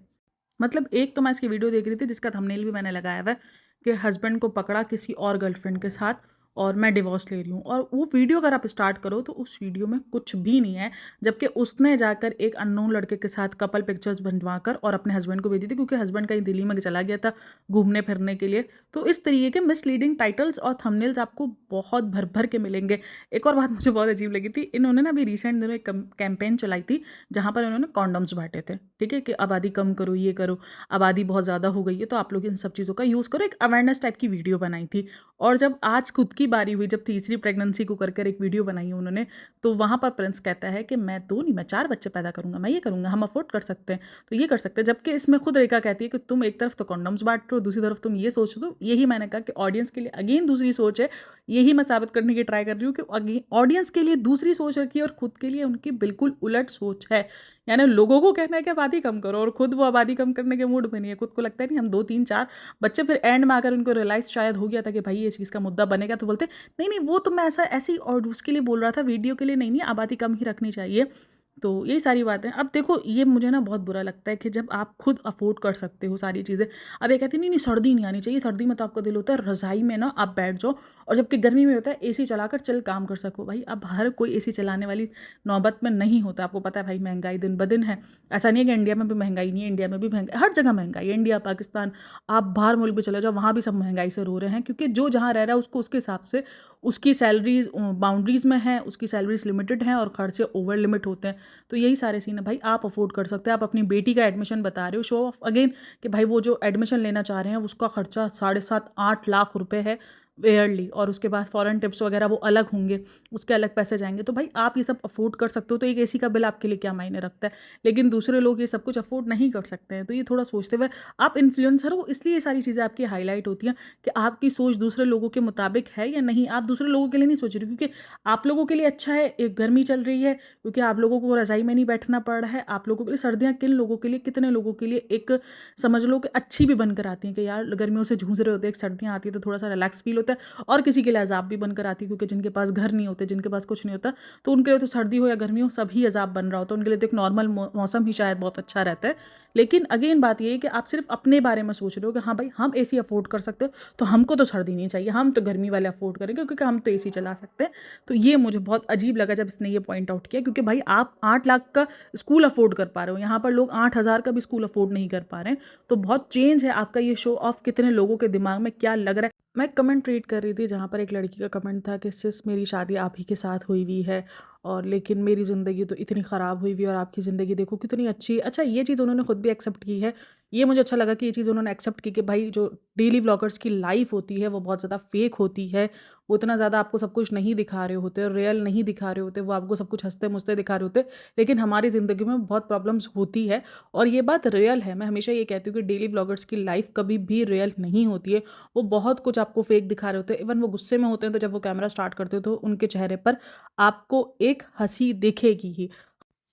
मतलब एक तो मैं इसकी वीडियो देख रही थी जिसका थंबनेल भी मैंने लगाया हुआ है कि हस्बैंड को पकड़ा किसी और गर्लफ्रेंड के साथ और मैं डिवोर्स ले रही हूँ, और वो वीडियो अगर आप स्टार्ट करो तो उस वीडियो में कुछ भी नहीं है, जबकि उसने जाकर एक अननोन लड़के के साथ कपल पिक्चर्स बनवा कर और अपने हस्बैंड को भेजी थी, क्योंकि हस्बैंड कहीं दिल्ली में चला गया था घूमने फिरने के लिए। तो इस तरीके के मिसलीडिंग टाइटल्स और थंबनेल्स आपको बहुत भर भर के मिलेंगे। एक और बात मुझे बहुत अजीब लगी थी, इन्होंने ना अभी रिसेंट दिनों एक कैंपेन चलाई थी जहाँ पर इन्होंने कॉन्डम्स बांटे थे, ठीक है, कि आबादी कम करो, ये करो, आबादी बहुत ज़्यादा हो गई है तो आप लोग इन सब चीज़ों का यूज़ करो, एक अवेयरनेस टाइप की वीडियो बनाई थी। और जब आज खुद की बारी हुई, जब तीसरी प्रेगनेंसी को कर एक वीडियो बनाई है उन्होंने, तो वहाँ पर प्रिंस कहता है कि मैं 2 नहीं, मैं 4 बच्चे पैदा करूँगा, मैं ये करूँगा, हम अफोर्ड कर सकते हैं, तो ये कर सकते हैं। जबकि इसमें खुद रेखा कहती है कि तुम एक तरफ तो कॉन्डम्स बांट रहे हो, दूसरी तरफ तुम ये सोच दो। यही मैंने कहा कि ऑडियंस के लिए अगेन दूसरी सोच है, यही मैं साबित करने की ट्राई कर रही हूँ कि अगेन ऑडियंस के लिए दूसरी सोच रखी है और खुद के लिए उनकी बिल्कुल उलट सोच है। यानी लोगों को कहना है कि आबादी कम करो और खुद वो आबादी कम करने के मूड में नहीं है। खुद को लगता है नहीं हम 2 3 4 बच्चे, फिर एंड में आकर उनको रियलाइज़ शायद हो गया था कि भाई ये चीज़ का मुद्दा बनेगा, तो बोलते नहीं नहीं वो तो मैं ऐसा ऐसे ही और उसके लिए बोल रहा था, वीडियो के लिए नहीं, नहीं आबादी कम ही रखनी चाहिए। तो यही सारी बातें। अब देखो ये मुझे ना बहुत बुरा लगता है कि जब आप खुद अफोर्ड कर सकते हो सारी चीज़ें, अब ये कहती नहीं नहीं सर्दी नहीं आनी चाहिए, सर्दी में तो आपका दिल होता है रज़ाई में ना आप बैठ जाओ, और जबकि गर्मी में होता है एसी चलाकर चल काम कर सको। भाई अब हर कोई एसी चलाने वाली नौबत में नहीं होता। आपको पता है भाई महंगाई दिन ब दिन है, ऐसा नहीं है कि इंडिया में भी महंगाई नहीं है, इंडिया में भी महंगाई, हर जगह महंगाई है, इंडिया पाकिस्तान, आप बाहर मुल्क भी चले जाओ वहाँ भी सब महंगाई से रो रहे हैं, क्योंकि जो जहाँ रह रहा है उसको उसके हिसाब से उसकी सैलरीज बाउंड्रीज में है, उसकी सैलरीज लिमिटेड हैं और खर्चे ओवर लिमिट होते हैं। तो यही सारे सीन है भाई, आप अफोर्ड कर सकते हैं। आप अपनी बेटी का एडमिशन बता रहे हो, शो ऑफ अगेन कि भाई वो जो एडमिशन लेना चाह रहे हैं उसका खर्चा 7.5-8 लाख रुपए है ईयरली, और उसके बाद फॉरेन टिप्स वगैरह वो अलग होंगे, उसके अलग पैसे जाएंगे। तो भाई आप ये सब अफोर्ड कर सकते हो, तो एक एसी का बिल आपके लिए क्या मायने रखता है। लेकिन दूसरे लोग ये सब कुछ अफोर्ड नहीं कर सकते हैं, तो ये थोड़ा सोचते हुए, आप इन्फ्लुएंसर हो इसलिए ये सारी चीज़ें आपकी हाईलाइट होती हैं कि आपकी सोच दूसरे लोगों के मुताबिक है या नहीं। आप दूसरे लोगों के लिए नहीं सोच रहे, क्योंकि आप लोगों के लिए अच्छा है, एक गर्मी चल रही है क्योंकि आप लोगों को रज़ाई में नहीं बैठना पड़ रहा है, आप लोगों के लिए सर्दियाँ किन लोगों के लिए, कितने लोगों के लिए एक समझ लो कि अच्छी भी बनकर आती हैं कि यार गर्मियों से जूझ रहे होते हैं, एक सर्दियाँ आती है तो थोड़ा सा रिलैक्स फील होता है, और किसी के लिए अजाब भी बनकर आती है, क्योंकि जिनके पास घर नहीं होते, जिनके पास कुछ नहीं होता, तो उनके लिए तो सर्दी हो या गर्मी हो सभी अजाब बन रहा होता है, उनके लिए तो एक नॉर्मल मौसम ही शायद बहुत अच्छा रहता है। लेकिन अगेन बात ये है कि आप सिर्फ अपने बारे में सोच रहे हो कि हाँ भाई हम एसी अफोर्ड कर सकते हो, तो हमको तो सर्दी नहीं चाहिए, हम तो गर्मी वाले अफोर्ड करेंगे क्योंकि हम तो एसी चला सकते हैं। तो ये मुझे बहुत अजीब लगा जब इसने ये पॉइंट आउट किया, क्योंकि भाई आप 8 लाख का स्कूल अफोर्ड कर पा रहे हो, यहाँ पर लोग 8,000 का भी स्कूल अफोर्ड नहीं कर पा रहे हैं। तो बहुत चेंज है आपका ये शो ऑफ, कितने लोगों के दिमाग में क्या लग रहा है। मैं कमेंट रीड कर रही थी जहाँ पर एक लड़की का कमेंट था कि सिस मेरी शादी आप ही के साथ हुई हुई है, और लेकिन मेरी ज़िंदगी तो इतनी ख़राब हुई हुई है और आपकी ज़िंदगी देखो कितनी अच्छी है। अच्छा ये चीज़ उन्होंने खुद भी एक्सेप्ट की है, ये मुझे अच्छा लगा कि ये चीज़ उन्होंने एक्सेप्ट की कि भाई जो डेली व्लॉगर्स की लाइफ होती है वो बहुत ज़्यादा फेक होती है, वो इतना ज़्यादा आपको सब कुछ नहीं दिखा रहे होते, रियल नहीं दिखा रहे होते, वो आपको सब कुछ हंसते मुझते दिखा रहे होते, लेकिन हमारी ज़िंदगी में बहुत प्रॉब्लम्स होती है और ये बात रियल है। मैं हमेशा ये कहती हूँ कि डेली व्लॉगर्स की लाइफ कभी भी रियल नहीं होती है, वो बहुत कुछ आपको फेक दिखा रहे होते हैं। इवन वो गुस्से में होते हैं तो जब वो कैमरा स्टार्ट करते हो तो उनके चेहरे पर आपको एक हंसी दिखेगी ही।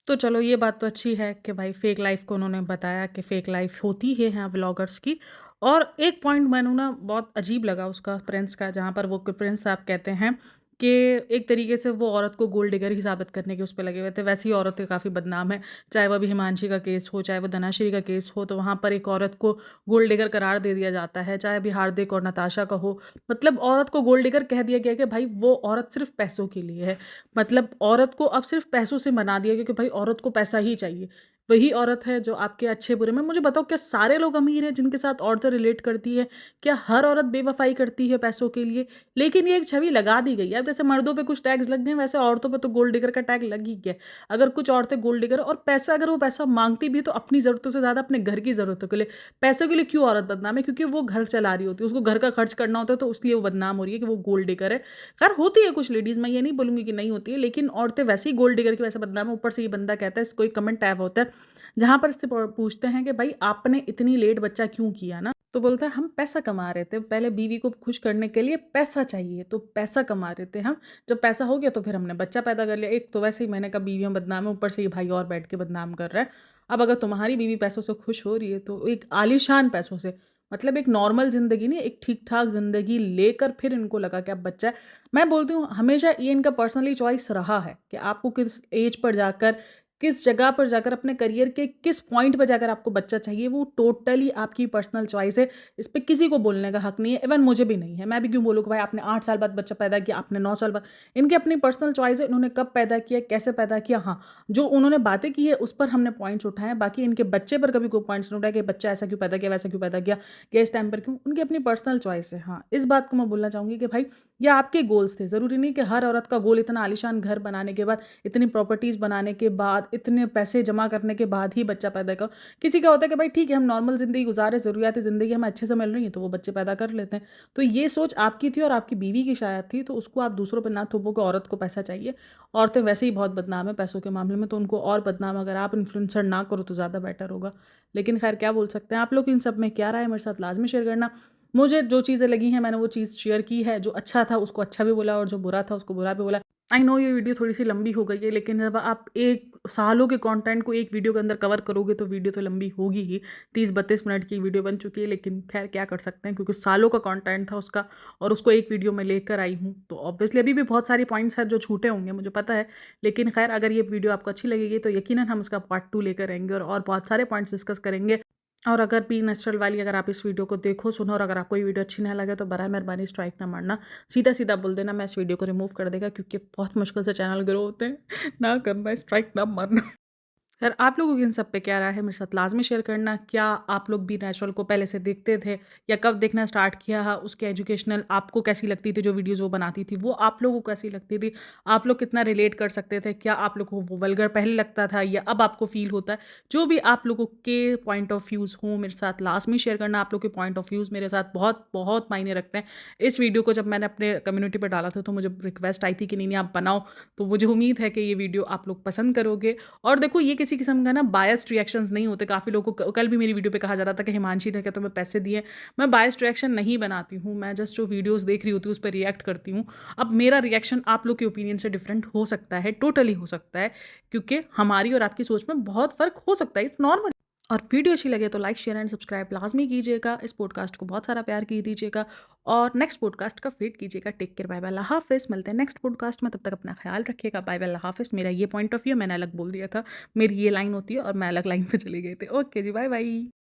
तो चलो ये बात तो अच्छी है कि भाई फेक लाइफ को उन्होंने बताया कि फेक लाइफ होती है यहाँ व्लॉगर्स की। और एक पॉइंट मैंने ना बहुत अजीब लगा उसका, प्रिंस का, जहाँ पर वो प्रिंस साहब कहते हैं कि एक तरीके से वो औरत को गोल्ड डिगर ही साबित करने के उस पर लगे हुए थे। वैसे ही औरतें काफ़ी बदनाम है, चाहे वह अभी हिमांशी का केस हो, चाहे वो धनाश्री का केस हो, तो वहाँ पर एक औरत को गोल्ड डिगर करार दे दिया जाता है, चाहे अभी हार्दिक और नताशा का हो। मतलब औरत को गोल्ड डिगर कह दिया गया कि भाई वो औरत सिर्फ पैसों के लिए है, मतलब औरत को अब सिर्फ पैसों से मना दिया गया कि भाई औरत को पैसा ही चाहिए। वही औरत है जो आपके अच्छे बुरे में, मुझे बताओ क्या सारे लोग अमीर हैं जिनके साथ औरतें रिलेट करती है? क्या हर औरत बेवफाई करती है पैसों के लिए? लेकिन ये एक छवि लगा दी गई है। अब जैसे मर्दों पे कुछ टैग्स लग गए हैं, वैसे औरतों पे तो गोल्ड डिगर का टैग लग ही गया है। अगर कुछ औरतें गोल्ड डिगर, और पैसा, अगर वो पैसा मांगती भी है तो अपनी ज़रूरतों से ज़्यादा अपने घर की ज़रूरतों के लिए। पैसों के लिए क्यों औरत बदनाम है? क्योंकि वो घर चला रही होती है, उसको घर का खर्च करना होता है, तो इसलिए वो बदनाम हो रही है कि वो गोल्ड डिगर है। खैर होती है कुछ लेडीज़, मैं ये नहीं बोलूँगी कि नहीं होती है, लेकिन औरतें वैसे ही गोल्ड डिगर की वजह से बदनाम है। ऊपर से ये बंदा कहता है, कोई कमेंट टैग होता है जहाँ पर इससे पूछते हैं कि भाई आपने इतनी लेट बच्चा क्यों किया ना? तो बोलता है हम पैसा कमा रहे थे, पहले बीवी को खुश करने के लिए पैसा चाहिए, तो पैसा कमा रहे थे हम। जब पैसा हो गया तो फिर हमने बच्चा पैदा कर लिया। एक तो वैसे ही मैंने कहा बीवियां बदनाम है, ऊपर से ये भाई और बैठ के बदनाम कर रहा है। अब अगर तुम्हारी बीवी पैसों से खुश हो रही है तो एक आलीशान पैसों से, मतलब एक नॉर्मल जिंदगी नहीं, एक ठीक ठाक जिंदगी लेकर फिर इनको लगा कि अब बच्चा है। मैं बोलती हूँ हमेशा ये इनका पर्सनली चॉइस रहा है कि आपको किस एज पर जाकर, किस जगह पर जाकर, अपने करियर के किस पॉइंट पर जाकर आपको बच्चा चाहिए, वो टोटली आपकी पर्सनल चॉइस है। इस पे किसी को बोलने का हक नहीं है, इवन मुझे भी नहीं है। मैं भी क्यों बोलूँ कि भाई आपने 8 साल बाद बच्चा पैदा किया, आपने 9 साल बाद। इनकी अपनी पर्सनल चॉइस है, उन्होंने कब पैदा किया, कैसे पैदा किया। हाँ, जो उन्होंने बातें की है उस पर हमने पॉइंट्स उठाए हैं, बाकी इनके बच्चे पर कभी कोई पॉइंट्स नहीं उठाया कि बच्चा ऐसा क्यों पैदा किया, वैसा क्यों पैदा किया, या इस टाइम पर क्यों। उनकी अपनी पर्सनल चॉइस है। हाँ, इस बात को मैं बोलना चाहूँगी कि भाई ये आपके गोल्स थे। ज़रूरी नहीं कि हर औरत का गोल इतना आलीशान घर बनाने के बाद, इतनी प्रॉपर्टीज़ बनाने के बाद, इतने पैसे जमा करने के बाद ही बच्चा पैदा करो। किसी का होता है कि भाई ठीक है हम नॉर्मल ज़िंदगी गुजारे, ज़रूरियात ज़िंदगी हमें अच्छे से मिल रही है तो वो बच्चे पैदा कर लेते हैं। तो ये सोच आपकी थी और आपकी बीवी की शायद थी, तो उसको आप दूसरों पर ना थोपो कि औरत को पैसा चाहिए। औरतें वैसे ही बहुत बदनाम है पैसों के मामले में, तो उनको और बदनाम अगर आप इन्फ्लुएंसर ना करो तो ज़्यादा बेटर होगा। लेकिन खैर क्या बोल सकते हैं। आप लोग इन सब में क्या राय है मेरे साथ लाजमी शेयर करना। मुझे जो चीज़ें लगी हैं मैंने वो चीज़ शेयर की है। जो अच्छा था उसको अच्छा भी बोला और जो बुरा था उसको बुरा भी बोला। आई नो ये वीडियो थोड़ी सी लंबी हो गई है, लेकिन जब आप एक सालों के कंटेंट को एक वीडियो के अंदर कवर करोगे तो वीडियो तो लंबी होगी ही। 30-32 मिनट की वीडियो बन चुकी है, लेकिन खैर क्या कर सकते हैं, क्योंकि सालों का कंटेंट था उसका और उसको एक वीडियो में लेकर आई हूँ। तो ऑब्वियसली अभी भी बहुत सारी पॉइंट्स हैं जो छूटे होंगे, मुझे पता है। लेकिन खैर अगर ये वीडियो आपको अच्छी लगेगी तो यकीनन हम उसका पार्ट 2 लेकर आएंगे और बहुत सारे पॉइंट्स डिस्कस करेंगे। और अगर बी नेचुरल वाली अगर आप इस वीडियो को देखो, सुनो, और अगर आपको ये वीडियो अच्छी ना लगे तो बराए मेहरबानी स्ट्राइक ना मारना, सीधा सीधा बोल देना, मैं इस वीडियो को रिमूव कर देगा, क्योंकि बहुत मुश्किल से चैनल ग्रो होते हैं। ना करना, स्ट्राइक ना मारना। खैर आप लोगों की इन सब पे क्या राय है मेरे साथ लाजमी शेयर करना। क्या आप लोग बी नेचुरल को पहले से देखते थे या कब देखना स्टार्ट किया है? उसके एजुकेशनल आपको कैसी लगती थी, जो वीडियोस वो बनाती थी वो आप लोगों को कैसी लगती थी? आप लोग कितना रिलेट कर सकते थे? क्या आप लोगों को वो वल्गर पहले लगता था या अब आपको फील होता है? जो भी आप लोगों के पॉइंट ऑफ व्यूज़ हों मेरे साथ लाजमी शेयर करना। आप लोग के पॉइंट ऑफ व्यूज़ मेरे साथ बहुत बहुत मायने रखते हैं। इस वीडियो को जब मैंने अपने कम्युनिटी पर डाला था तो मुझे रिक्वेस्ट आई थी कि नहीं नहीं आप बनाओ, तो मुझे उम्मीद है कि ये वीडियो आप लोग पसंद करोगे। और देखो ये किसी किस्म का ना बायस्ड रिएक्शंस नहीं होते। काफ़ी लोगों को कल भी मेरी वीडियो पे कहा जा रहा था कि हिमांशी ने क्या तुम्हें पैसे दिए। मैं बायस्ड रिएक्शन नहीं बनाती हूँ, मैं जस्ट जो वीडियोस देख रही होती हूँ उस पर रिएक्ट करती हूँ। अब मेरा रिएक्शन आप लोग के ओपिनियन से डिफरेंट हो सकता है, टोटली हो सकता है, क्योंकि हमारी और आपकी सोच में बहुत फ़र्क हो सकता है, इट्स नॉर्मल। और वीडियो अच्छी लगे तो लाइक शेयर एंड सब्सक्राइब लाजमी कीजिएगा। इस पॉडकास्ट को बहुत सारा प्यार की दीजिएगा और नेक्स्ट पॉडकास्ट का वेट कीजिएगा। टेक केयर, बाय बाय, अल्लाह हाफिज़। मिलते हैं नेक्स्ट पॉडकास्ट में, तब तक अपना ख्याल रखिएगा। बाय बाय, अल्लाह हाफिज़। मेरा ये पॉइंट ऑफ व्यू मैंने अलग बोल दिया था, मेरी ये लाइन होती है और मैं अलग लाइन पे चली गई थी। ओके जी, बाय बाय।